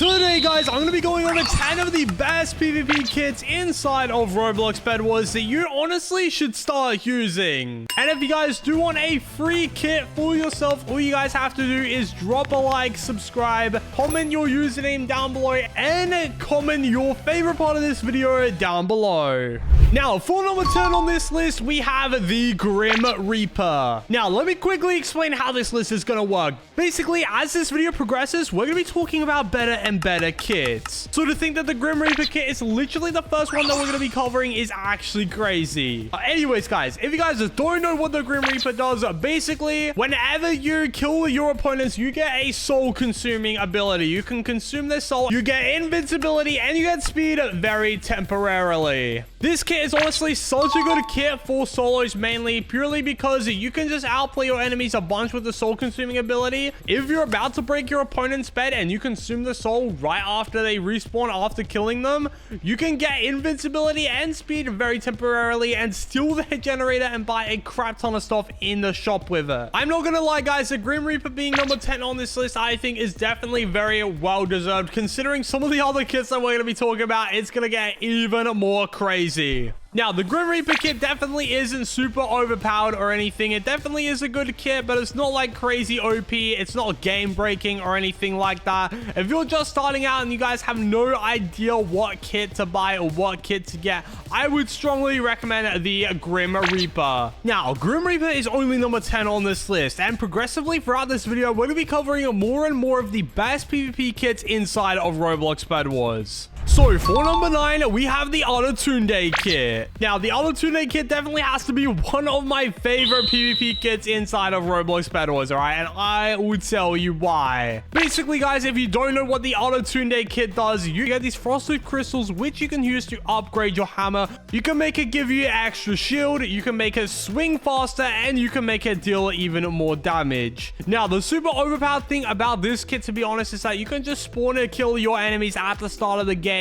So today, guys, I'm going to be going over 10 of the best PvP kits inside of Roblox Bedwars that you honestly should start using. And if you guys do want a free kit for yourself, all you guys have to do is drop a like, subscribe, comment your username down below, and comment your favorite part of this video down below. Now, for number 10 on this list, we have the Grim Reaper. Now, let me quickly explain how this list is going to work. Basically, as this video progresses, we're going to be talking about better and better kits. So to think that the Grim Reaper kit is literally the first one that we're going to be covering is actually crazy. Anyways, guys, if you guys don't know what the Grim Reaper does, basically, whenever you kill your opponents, you get a soul-consuming ability. You can consume their soul, you get invincibility, and you get speed very temporarily. This kit is honestly such a good kit for solos, mainly purely because you can just outplay your enemies a bunch with the soul-consuming ability. If you're about to break your opponent's bed and you consume the soul right after they respawn after killing them, you can get invincibility and speed very temporarily and steal their generator and buy a crap ton of stuff in the shop with it. I'm not gonna lie, guys, the Grim Reaper being number 10 on this list, I think is definitely very well deserved. Considering some of the other kits that we're gonna be talking about, it's gonna get even more crazy. Now, the Grim Reaper kit definitely isn't super overpowered or anything. It definitely is a good kit, but it's not like crazy OP. It's not game breaking or anything like that. If you're just starting out and you guys have no idea what kit to buy or what kit to get, I would strongly recommend the Grim Reaper. Now, Grim Reaper is only number 10 on this list, and progressively throughout this video, we're going to be covering more and more of the best PvP kits inside of Roblox Bedwars. So, for number 9, we have the Autotune kit. Now, the Autotune kit definitely has to be one of my favorite PvP kits inside of Roblox Bedwars, alright? And I will tell you why. Basically, guys, if you don't know what the Autotune kit does, you get these frosted crystals, which you can use to upgrade your hammer. You can make it give you extra shield, you can make it swing faster, and you can make it deal even more damage. Now, the super overpowered thing about this kit, to be honest, is that you can just spawn and kill your enemies at the start of the game,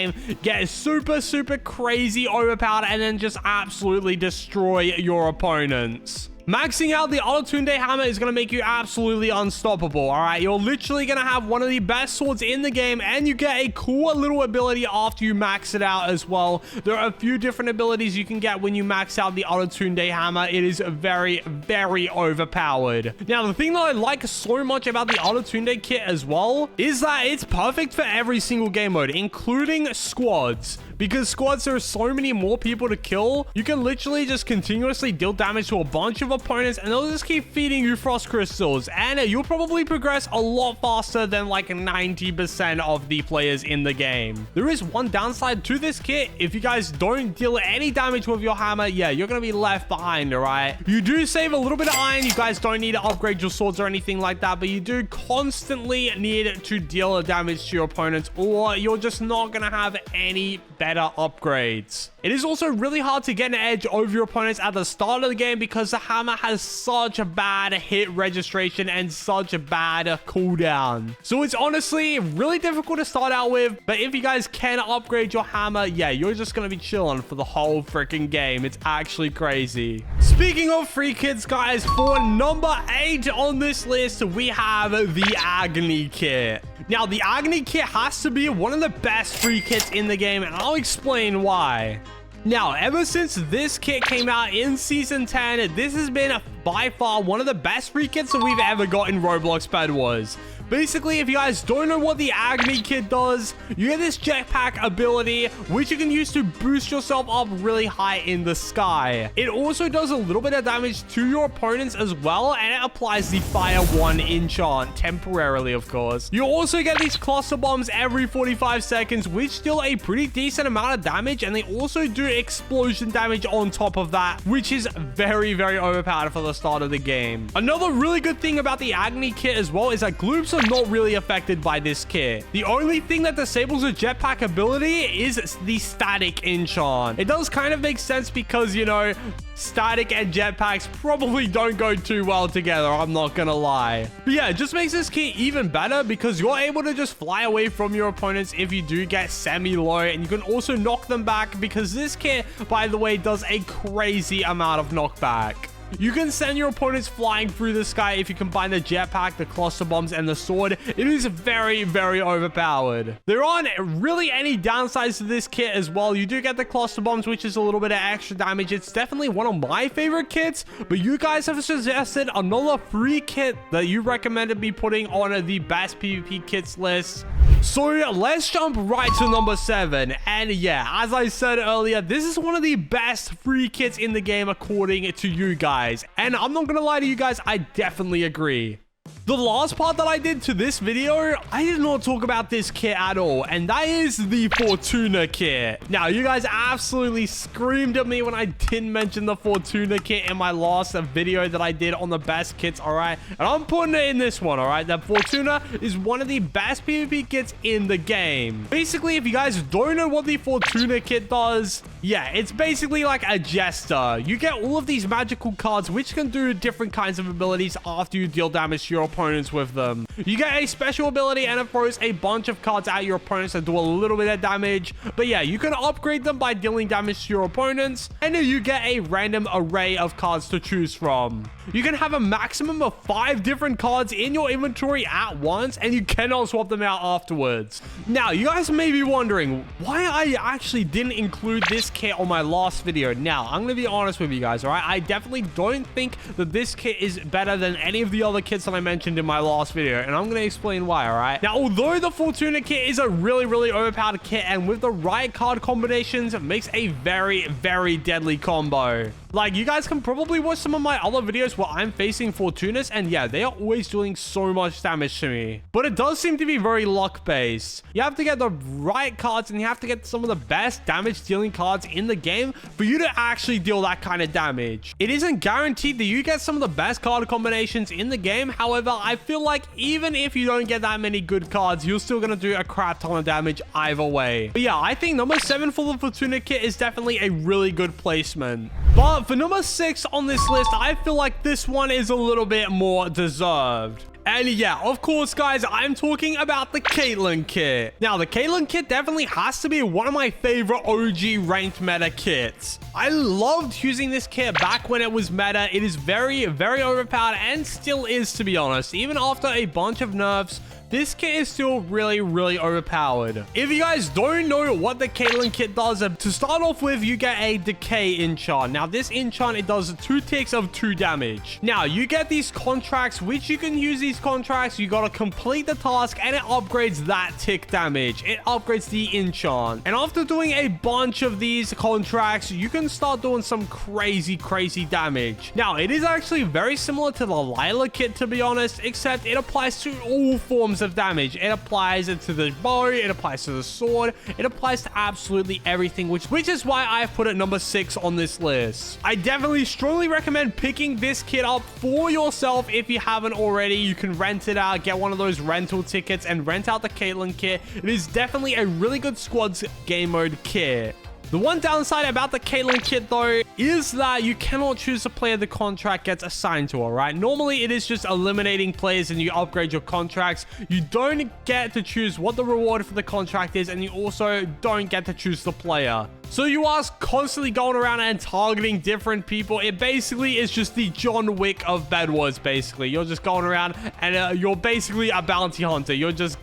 get super crazy overpowered, and then just absolutely destroy your opponents. Maxing out the Autotune hammer is going to make you absolutely unstoppable, all right? You're literally going to have one of the best swords in the game, and you get a cool little ability after you max it out as well. There are a few different abilities you can get when you max out the Autotune hammer. It is very overpowered. Now, the thing that I like so much about the Autotune kit as well is that it's perfect for every single game mode, including squads. Because squads, there are so many more people to kill, you can literally just continuously deal damage to a bunch of opponents, and they'll just keep feeding you frost crystals, and you'll probably progress a lot faster than like 90% of the players in the game. There is one downside to this kit. If you guys don't deal any damage with your hammer, yeah, you're gonna be left behind, all right? You do save a little bit of iron. You guys don't need to upgrade your swords or anything like that, but you do constantly need to deal damage to your opponents, or you're just not gonna have any better upgrades. It is also really hard to get an edge over your opponents at the start of the game because the hammer has such a bad hit registration and such a bad cooldown. So it's honestly really difficult to start out with, but if you guys can upgrade your hammer, yeah, you're just gonna be chilling for the whole freaking game. It's actually crazy. Speaking of free kits, guys, for number 8 on this list, we have the Agony kit. Now, the Agony kit has to be one of the best free kits in the game, and I'll explain why. Now, ever since this kit came out in Season 10, this has been by far one of the best free kits that we've ever got in Roblox Bedwars. Basically, if you guys don't know what the Agony kit does, you get this jetpack ability, which you can use to boost yourself up really high in the sky. It also does a little bit of damage to your opponents as well, and it applies the Fire 1 enchant, temporarily, of course. You also get these cluster bombs every 45 seconds, which deal a pretty decent amount of damage, and they also do explosion damage on top of that, which is very overpowered for the start of the game. Another really good thing about the Agony kit as well is that gloops are not really affected by this kit. The only thing that disables a jetpack ability is the static enchant. It does kind of make sense because, you know, static and jetpacks probably don't go too well together, I'm not gonna lie. But yeah, it just makes this kit even better because you're able to just fly away from your opponents if you do get semi-low, and you can also knock them back because this kit, by the way, does a crazy amount of knockback. You can send your opponents flying through the sky if you combine the jetpack, the cluster bombs, and the sword. It is very, very overpowered. There aren't really any downsides to this kit as well. You do get the cluster bombs, which is a little bit of extra damage. It's definitely one of my favorite kits, but you guys have suggested another free kit that you recommended me putting on the best PvP kits list. So let's jump right to number 7. And yeah, as I said earlier, this is one of the best free kits in the game according to you guys. And I'm not gonna lie to you guys, I definitely agree. The last part that I did to this video, I did not talk about this kit at all, and that is the Fortuna kit. Now, you guys absolutely screamed at me when I didn't mention the Fortuna kit in my last video that I did on the best kits, all right? And I'm putting it in this one, all right? The Fortuna is one of the best PvP kits in the game. Basically, if you guys don't know what the Fortuna kit does, yeah, it's basically like a jester. You get all of these magical cards, which can do different kinds of abilities after you deal damage to your opponents with them. You get a special ability and it throws a bunch of cards at your opponents that do a little bit of damage. But yeah, you can upgrade them by dealing damage to your opponents, and you get a random array of cards to choose from. You can have a maximum of 5 different cards in your inventory at once, and you cannot swap them out afterwards. Now, you guys may be wondering why I actually didn't include this kit on my last video. Now, I'm gonna be honest with you guys, all right? I definitely don't think that this kit is better than any of the other kits that I mentioned in my last video, and I'm gonna explain why, all right? Now, although the Fortuna kit is a really, really overpowered kit, and with the right card combinations, it makes a very, very deadly combo. Like, you guys can probably watch some of my other videos where I'm facing Fortunas, and yeah, they are always doing so much damage to me. But it does seem to be very luck-based. You have to get the right cards, and you have to get some of the best damage-dealing cards in the game for you to actually deal that kind of damage. It isn't guaranteed that you get some of the best card combinations in the game. However, I feel like even if you don't get that many good cards, you're still gonna do a crap ton of damage either way. But yeah, I think number 7 for the Fortuna kit is definitely a really good placement. But for number 6 on this list, I feel like this one is a little bit more deserved. And yeah, of course, guys, I'm talking about the Caitlyn kit. Now, the Caitlyn kit definitely has to be one of my favorite OG ranked meta kits. I loved using this kit back when it was meta. It is very, very overpowered and still is, to be honest. Even after a bunch of nerfs, this kit is still really, really overpowered. If you guys don't know what the Caitlyn kit does, to start off with, you get a decay enchant. Now, this enchant, it does 2 ticks of 2 damage. Now, you get these contracts, which you can use these contracts. You gotta complete the task, and it upgrades that tick damage. It upgrades the enchant. And after doing a bunch of these contracts, you can start doing some crazy, crazy damage. Now, it is actually very similar to the Lila kit, to be honest, except it applies to all forms of damage. It applies it to the bow, it applies to the sword, it applies to absolutely everything, which is why I've put it number 6 on this list. I definitely strongly recommend picking this kit up for yourself if you haven't already. You can rent it out, get one of those rental tickets, and rent out the Caitlyn kit. It is definitely a really good squads game mode kit. The one downside about the Caitlyn kit, though, is that you cannot choose a player the contract gets assigned to, all right? Normally, it is just eliminating players and you upgrade your contracts. You don't get to choose what the reward for the contract is, and you also don't get to choose the player. So you are constantly going around and targeting different people. It basically is just the John Wick of Bedwars, basically. You're just going around and you're basically a bounty hunter. You're just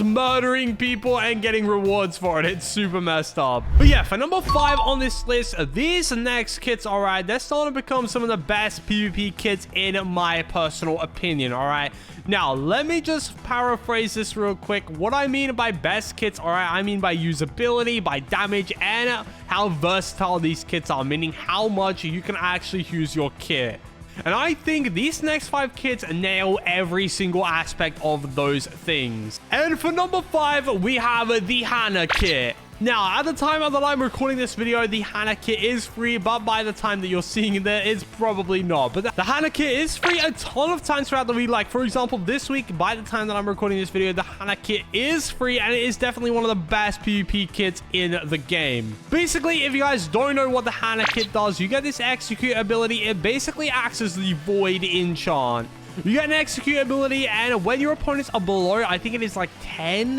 murdering people and getting rewards for it. It's super messed up. But yeah, for number 5 on this list, these next kits, all right, they're starting to become some of the best PvP kits in my personal opinion, all right? Now, let me just paraphrase this real quick. What I mean by best kits, all right, I mean by usability, by damage, and how versatile these kits are, meaning how much you can actually use your kit. And I think these next 5 kits nail every single aspect of those things. And for number 5, we have the Hanah kit. Now, at the time that I'm recording this video, the Hanah kit is free, but by the time that you're seeing it, it's probably not. But the Hanah kit is free a ton of times throughout the week. Like, for example, this week, by the time that I'm recording this video, the Hanah kit is free, and it is definitely one of the best PvP kits in the game. Basically, if you guys don't know what the Hanah kit does, you get this execute ability. It basically acts as the void enchant. You get an execute ability, and when your opponents are below, I think it is like 10%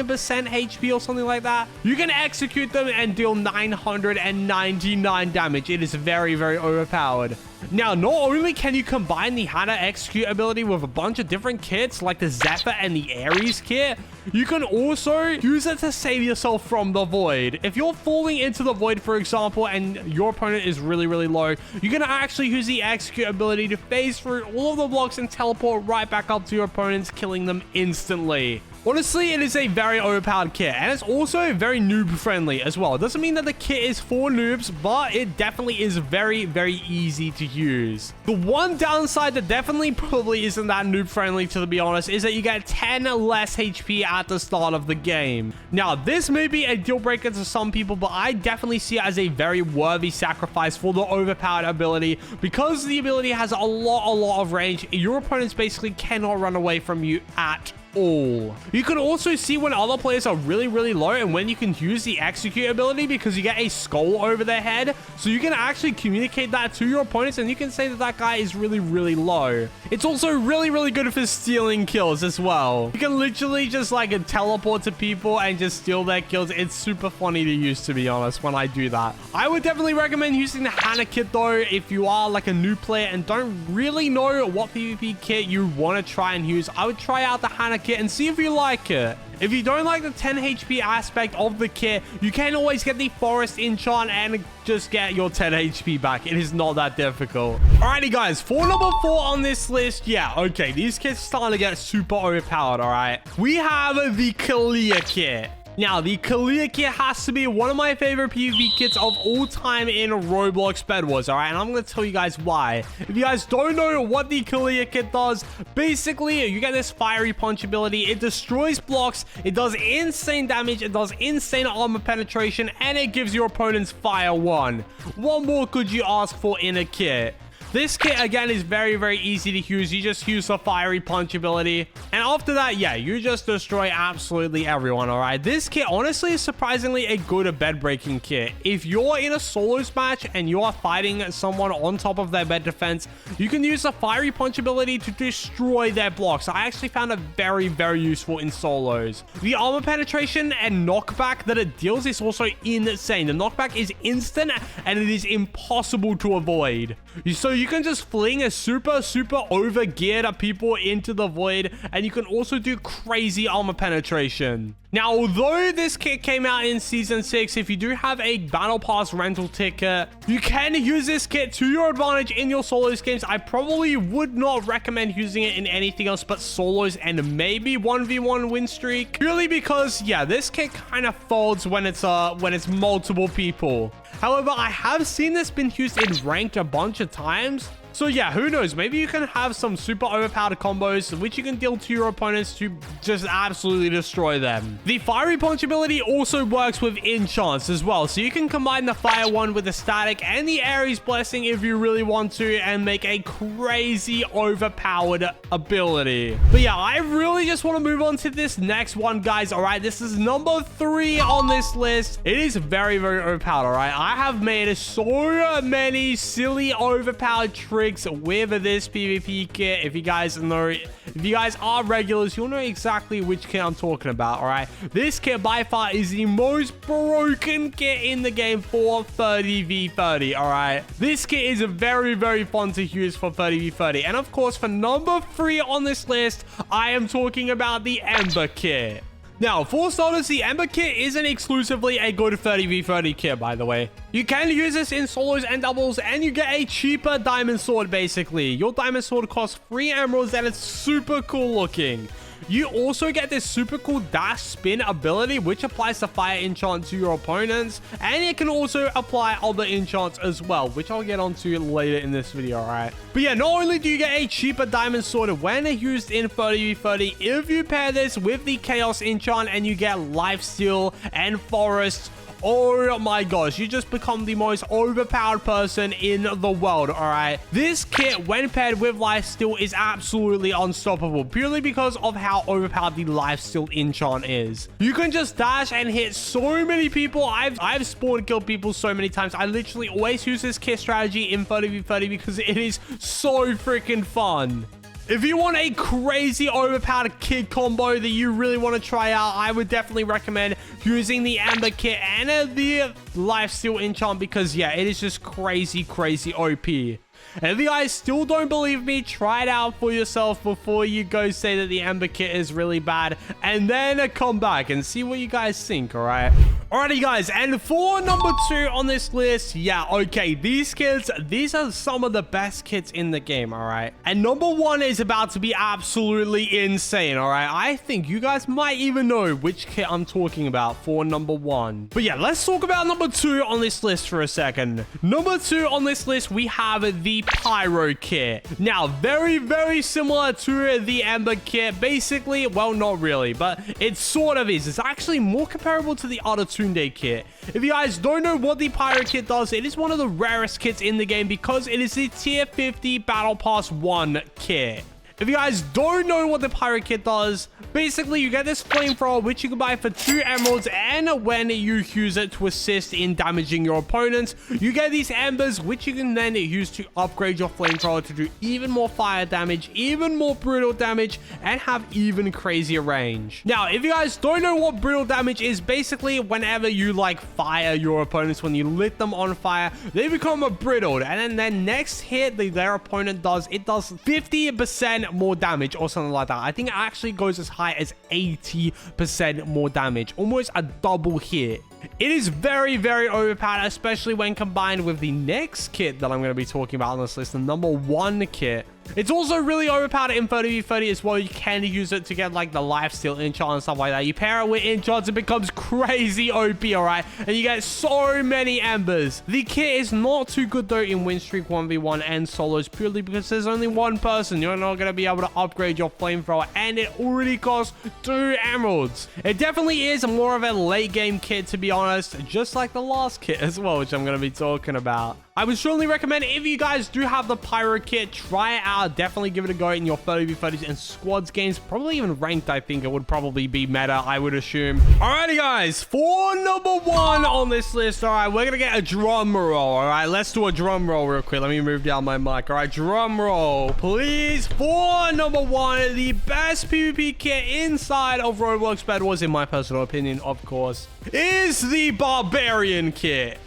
HP or something like that, you can execute them and deal 999 damage. It is very, very overpowered. Now, not only can you combine the Hanah execute ability with a bunch of different kits like the Zephyr and the Airy's kit, you can also use it to save yourself from the void. If you're falling into the void, for example, and your opponent is really, really low, you're going to actually use the execute ability to phase through all of the blocks and teleport right back up to your opponents, killing them instantly. Honestly, it is a very overpowered kit, and it's also very noob friendly as well. It doesn't mean that the kit is for noobs, but it definitely is very, very easy to use. The one downside that definitely probably isn't that noob friendly, to be honest, is that you get 10 less HP at the start of the game. Now, this may be a deal breaker to some people, but I definitely see it as a very worthy sacrifice for the overpowered ability. Because the ability has a lot of range, your opponents basically cannot run away from you at all. You can also see when other players are really, really low and when you can use the execute ability, because you get a skull over their head. So you can actually communicate that to your opponents and you can say that that guy is really, really low. It's also really, really good for stealing kills as well. You can literally just like teleport to people and just steal their kills. It's super funny to use, to be honest, when I do that. I would definitely recommend using the Hanah kit though if you are like a new player and don't really know what PvP kit you want to try and use. I would try out the Hanah kit and see if you like it. If you don't like the 10 HP aspect of the kit, you can always get the forest enchant and just get your 10 HP back. It is not that difficult. Alrighty guys, for number 4 on this list, yeah, okay, these kits starting to get super overpowered, alright? We have the Clear kit. Now, the Clear kit has to be one of my favorite PvP kits of all time in Roblox Bedwars, all right? And I'm going to tell you guys why. If you guys don't know what the Clear kit does, basically, you get this fiery punch ability. It destroys blocks. It does insane damage. It does insane armor penetration. And it gives your opponents Fire 1. What more could you ask for in a kit? This kit, again, is very, very easy to use. You just use the fiery punch ability. And after that, yeah, you just destroy absolutely everyone, all right? This kit, honestly, is surprisingly a good bed-breaking kit. If you're in a solos match and you are fighting someone on top of their bed defense, you can use the fiery punch ability to destroy their blocks. I actually found it very, very useful in solos. The armor penetration and knockback that it deals is also insane. The knockback is instant and it is impossible to avoid. So you can just fling a super over-geared people into the void, and you can also do crazy armor penetration. Now, although this kit came out in Season 6, if you do have a Battle Pass rental ticket, you can use this kit to your advantage in your solos games. I probably would not recommend using it in anything else but solos and maybe 1v1 win streak. Purely because, yeah, this kit kind of folds when it's multiple people. However, I have seen this been used in ranked a bunch of times. So yeah, who knows? Maybe you can have some super overpowered combos which you can deal to your opponents to just absolutely destroy them. The fiery punch ability also works with enchants as well. So you can combine the fire one with the static and the Airy's blessing if you really want to and make a crazy overpowered ability. But yeah, I really just want to move on to this next one, guys. All right, this is number 3 on this list. It is very, very overpowered. All right, I have made so many silly overpowered tricks with this PvP kit. If you guys know, if you guys are regulars, you'll know exactly which kit I'm talking about. All right, this kit by far is the most broken kit in the game for 30v30. All right, this kit is very, very fun to use for 30v30. And of course, for number 3 on this list, I am talking about the Ember kit. Now, for starters, the Ember kit isn't exclusively a good 30v30 kit, by the way. You can use this in solos and doubles, and you get a cheaper diamond sword, basically. Your diamond sword costs 3 emeralds, and it's super cool looking. You also get this super cool dash spin ability, which applies the fire enchant to your opponents, and it can also apply other enchants as well, which I'll get onto later in this video, alright? But yeah, not only do you get a cheaper diamond sword when used in 30v30, if you pair this with the chaos enchant and you get lifesteal and forest, oh my gosh, you just become the most overpowered person in the world, all right? This kit, when paired with lifesteal, is absolutely unstoppable, purely because of how overpowered the lifesteal enchant is. You can just dash and hit so many people. I've spawned killed people so many times. I literally always use this kit strategy in 30v30 because it is so freaking fun. If you want a crazy overpowered kit combo that you really want to try out, I would definitely recommend using the Ember kit and the lifesteal enchant because, yeah, it is just crazy OP. And if you guys still don't believe me, try it out for yourself before you go say that the Ember kit is really bad, and then come back and see what you guys think, all right? Alrighty, guys, and for number 2 on this list, yeah, okay, these kits, these are some of the best kits in the game, all right? And number 1 is about to be absolutely insane, all right? I think you guys might even know which kit I'm talking about for number 1. But yeah, let's talk about number 2 on this list for a second. Number 2 on this list, we have the Pyro kit. Now, very, very similar to the Ember kit. Basically, well, not really, but it sort of is. It's actually more comparable to the Autotune kit. If you guys don't know what the Pyro kit does, it is one of the rarest kits in the game because it is the tier 50 Battle Pass 1 kit. If you guys don't know what the Pyro kit does, basically you get this flamethrower which you can buy for 2 emeralds, and when you use it to assist in damaging your opponents, you get these embers which you can then use to upgrade your flamethrower to do even more fire damage, even more brutal damage, and have even crazier range. Now, if you guys don't know what brutal damage is, basically whenever you like fire your opponents, when you lit them on fire, they become brittled, and then their next hit their opponent does, it does 50% more damage or something like that. I think it actually goes as high as 80% more damage, almost a double hit. It is very, very overpowered, especially when combined with the next kit that I'm going to be talking about on this list, the number 1 kit. It's also really overpowered in 30v30 as well. You can use it to get like the lifesteal enchant and stuff like that. You pair it with enchants, it becomes crazy OP, alright? And you get so many embers. The kit is not too good though in win streak 1v1 and solos, purely because there's only one person. You're not going to be able to upgrade your flamethrower, and it already costs 2 emeralds. It definitely is more of a late game kit, to be honest, just like the last kit as well, which I'm going to be talking about. I would strongly recommend, if you guys do have the Pyro kit, try it out. Definitely give it a go in your 30v30s and squads games. Probably even ranked, I think it would probably be meta, I would assume. Alrighty, guys, for number 1 on this list, all right, we're going to get a drum roll, all right? Let's do a drum roll real quick. Let me move down my mic, all right? Drum roll, please. For number 1, the best PvP kit inside of Roblox Bedwars, in my personal opinion, of course, is the Barbarian kit.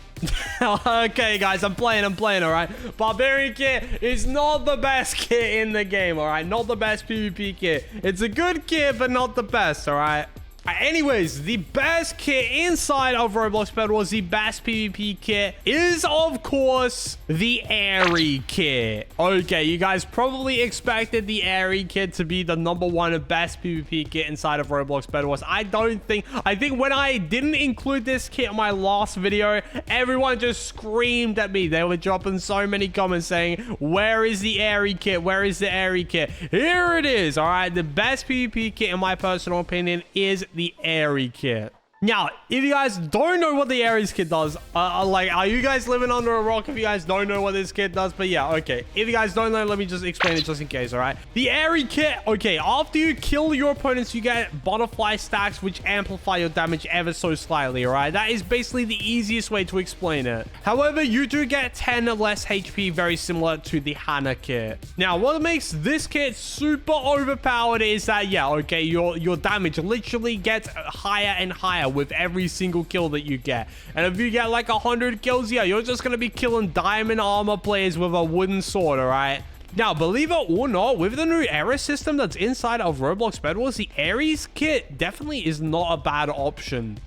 Okay, guys, I'm playing, all right? Barbarian kit is not the best kit in the game, all right? Not the best PvP kit. It's a good kit, but not the best, all right? Anyways, the best kit inside of Roblox Bedwars, the best PvP kit, is, of course, the Airy kit. Okay, you guys probably expected the Airy kit to be the number 1 best PvP kit inside of Roblox Bedwars. I think when I didn't include this kit in my last video, everyone just screamed at me. They were dropping so many comments saying, where is the Airy kit? Where is the Airy kit? Here it is, all right? The best PvP kit, in my personal opinion, is the Airy kit. Now, if you guys don't know what the Airy's kit does, are you guys living under a rock if you guys don't know what this kit does? But yeah, okay. If you guys don't know, let me just explain it just in case, all right? The Airy kit, okay, after you kill your opponents, you get butterfly stacks, which amplify your damage ever so slightly, all right? That is basically the easiest way to explain it. However, you do get 10 less HP, very similar to the Hanah kit. Now, what makes this kit super overpowered is that, yeah, okay, your damage literally gets higher and higher with every single kill that you get. And if you get like 100 kills, yeah, you're just gonna be killing diamond armor players with a wooden sword, all right? Now, believe it or not, with the new era system that's inside of Roblox Bedwars, the Airy's kit definitely is not a bad option.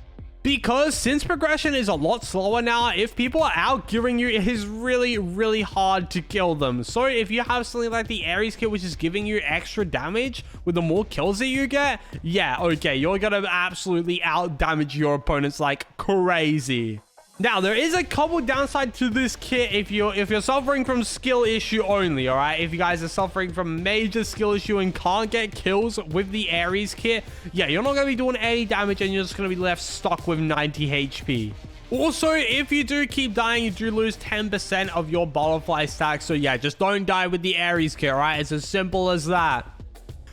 Because since progression is a lot slower now, if people are outgearing you, it is really, really hard to kill them. So if you have something like the Airy's kit, which is giving you extra damage with the more kills that you get, yeah, okay, you're gonna absolutely out damage your opponents like crazy. Now, there is a couple downside to this kit if you're suffering from skill issue only, all right? If you guys are suffering from major skill issue and can't get kills with the Airy's kit, yeah, you're not going to be doing any damage and you're just going to be left stuck with 90 HP. Also, if you do keep dying, you do lose 10% of your butterfly stack. So yeah, just don't die with the Airy's kit, all right? It's as simple as that.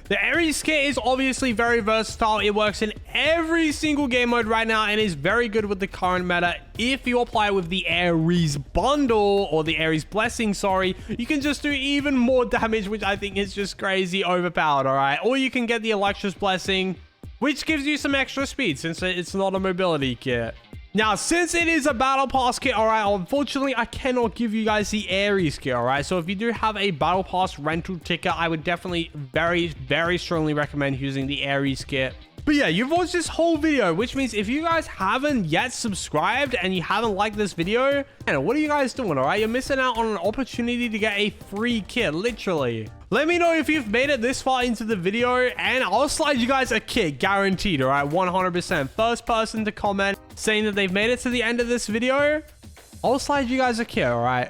The Airy's kit is obviously very versatile. It works in every single game mode right now and is very good with the current meta. If you apply with the Airy's bundle, or the Airy's blessing, sorry, you can just do even more damage, which I think is just crazy overpowered, all right? Or you can get the Electra's blessing, which gives you some extra speed since it's not a mobility kit. Now, since it is a battle pass kit, all right, unfortunately, I cannot give you guys the Airy kit, all right? So if you do have a battle pass rental ticket, I would definitely very strongly recommend using the Airy kit. But yeah, you've watched this whole video, which means if you guys haven't yet subscribed and you haven't liked this video, man, what are you guys doing, all right? You're missing out on an opportunity to get a free kit, literally. Let me know if you've made it this far into the video, and I'll slide you guys a kit, guaranteed, all right? 100%. First person to comment saying that they've made it to the end of this video, I'll slide you guys a kit, all right?